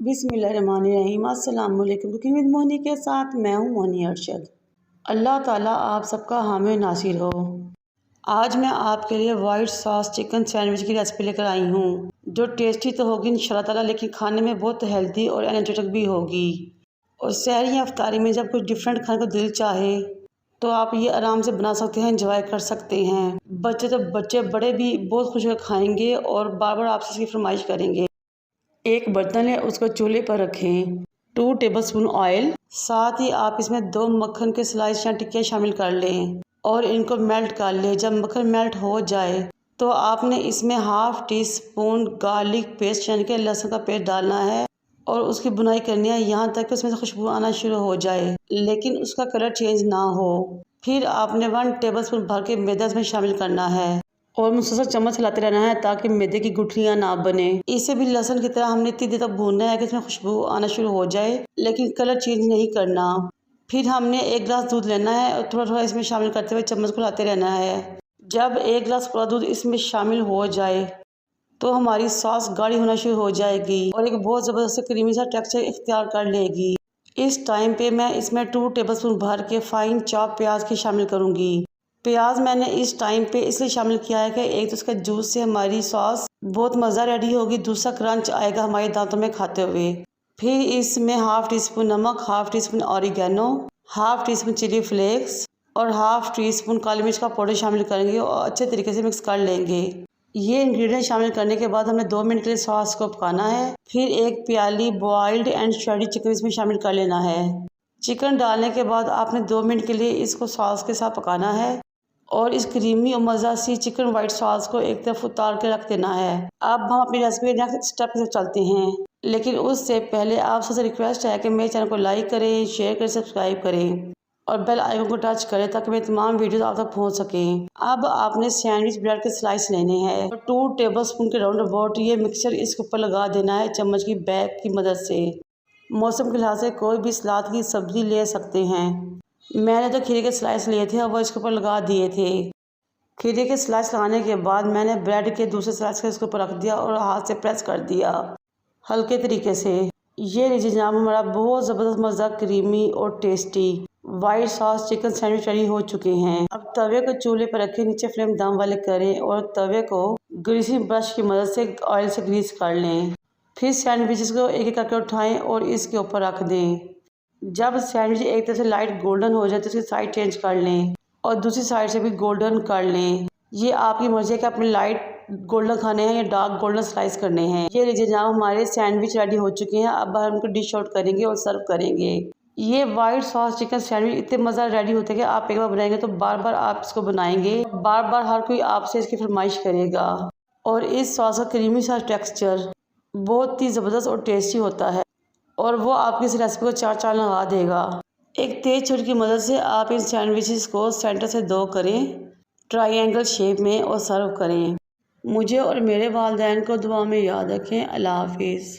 बिस्मिल्लाहिर्रहमानिर्रहीम। अस्सलाम वालेकुम। कुकिंग विद मोनी के साथ मैं हूँ मोनी अरशद। अल्लाह ताला आप सबका हामी नासिर हो। आज मैं आपके लिए वाइट सॉस चिकन सैंडविच की रेसिपी लेकर आई हूँ, जो टेस्टी तो होगी इंशाल्लाह ताला, लेकिन खाने में बहुत हेल्दी और एनर्जेटिक भी होगी। और सहरी या इफ्तारी में जब कुछ डिफरेंट खाने को दिल चाहे तो आप ये आराम से बना सकते हैं, एंजॉय कर सकते हैं। बच्चे बड़े भी बहुत खुश होकर खाएंगे और बार बार आपसे इसकी फरमाइश करेंगे। एक बर्तन है, उसको चूल्हे पर रखें। 2 टेबलस्पून ऑयल, साथ ही आप इसमें 2 मक्खन के स्लाइस या टिक्कियाँ शामिल कर लें और इनको मेल्ट कर लें। जब मक्खन मेल्ट हो जाए तो आपने इसमें half tea spoon garlic paste यानी कि लहसुन का पेस्ट डालना है और उसकी बुनाई करनी है यहाँ तक कि उसमें से खुशबू आना शुरू हो जाए, लेकिन उसका कलर चेंज ना हो। फिर आपने 1 टेबलस्पून भर के मैदा इसमें शामिल करना है और मुसलसल चम्मच हिलाते रहना है ताकि मैदे की गुठलियाँ ना बने। इसे भी लहसुन की तरह हमने इतनी देर तक भूनना है कि इसमें खुशबू आना शुरू हो जाए, लेकिन कलर चेंज नहीं करना। फिर हमने 1 गिलास दूध लेना है और थोड़ा थोड़ा इसमें शामिल करते हुए चम्मच को हिलाते रहना है। जब 1 गिलास पूरा दूध इसमें शामिल हो जाए तो हमारी सॉस गाढ़ी होना शुरू हो जाएगी और एक बहुत ज़बरदस्त क्रीमी सा टेक्सचर इख्तियार कर लेगी। इस टाइम पे मैं इसमें 2 टेबलस्पून भर के फाइन चॉप प्याज की शामिल करूँगी। प्याज मैंने इस टाइम पे इसलिए शामिल किया है कि एक तो उसका जूस से हमारी सॉस बहुत मज़ा रेडी होगी, दूसरा क्रंच आएगा हमारे दांतों में खाते हुए। फिर इसमें हाफ़ टी स्पून नमक, half teaspoon oregano, half teaspoon chilli flakes और हाफ़ टी स्पून काली मिर्च का पाउडर शामिल करेंगे और अच्छे तरीके से मिक्स कर लेंगे। ये इंग्रेडिएंट शामिल करने के बाद हमने 2 मिनट के लिए सॉस को पकाना है। फिर 1 प्याली बॉइल्ड एंड श्रेडेड चिकन इसमें शामिल कर लेना है। चिकन डालने के बाद आपने 2 मिनट के लिए इसको सॉस के साथ पकाना है और इस क्रीमी और मज़ा सी चिकन वाइट सॉस को एक तरफ उतार के रख देना है। अब हम अपनी रेसिपी नेक्स्ट स्टेप पे चलते हैं, लेकिन उससे पहले आप सबसे रिक्वेस्ट है कि मेरे चैनल को लाइक करें, शेयर करें, सब्सक्राइब करें और बेल आइकन को टच करें ताकि मेरी तमाम वीडियोस आप तक पहुंच सकें। अब आपने सैंडविच ब्रेड के स्लाइस लेने हैं और 2 टेबलस्पून के राउंड अबाउट ये मिक्सचर इसके ऊपर लगा देना है चम्मच की बैक की मदद से। मौसम के लिहाज से कोई भी सलाद की सब्ज़ी ले सकते हैं। मैंने तो खीरे के स्लाइस लिए थे और वो इसके ऊपर लगा दिए थे। खीरे के स्लाइस लगाने के बाद मैंने ब्रेड के दूसरे स्लाइस को इसके ऊपर रख दिया और हाथ से प्रेस कर दिया हल्के तरीके से। ये लीजिए जनाब, हमारा बहुत ज़बरदस्त मज़ा क्रीमी और tasty white sauce chicken sandwich ready हो चुके हैं। अब तवे को चूल्हे पर रखें, नीचे फ्लेम दम वाले करें और तवे को ग्रीसी ब्रश की मदद से ऑयल से ग्रीस कर लें। फिर सैंडविचेस को एक एक करके उठाएं और इसके ऊपर रख दें। जब सैंडविच एक तरफ से लाइट गोल्डन हो जाए तो उसकी साइड चेंज कर लें और दूसरी साइड से भी गोल्डन कर लें। ये आपकी मर्जी है कि आपने लाइट गोल्डन खाने हैं या डार्क गोल्डन स्लाइस करने हैं। ये लीजिए जनाब, हमारे सैंडविच रेडी हो चुके हैं। अब हम उनको डिश आउट करेंगे और सर्व करेंगे। ये वाइट सॉस चिकन सैंडविच इतने मज़ा रेडी होते हैं कि आप एक बार बनाएंगे तो बार बार आप इसको बनाएंगे, बार बार हर कोई आपसे इसकी फरमाइश करेगा। और इस सॉस का क्रीमी सा टेक्स्चर बहुत ही ज़बरदस्त और टेस्टी होता है और वो आपकी इस रेसिपी को 4 चाँद लगा देगा। एक तेज छुरी की मदद से आप इन सैंडविचेस को सेंटर से 2 करें ट्रायंगल शेप में और सर्व करें। मुझे और मेरे वालिदैन को दुआ में याद रखें। अल्लाह हाफिज़।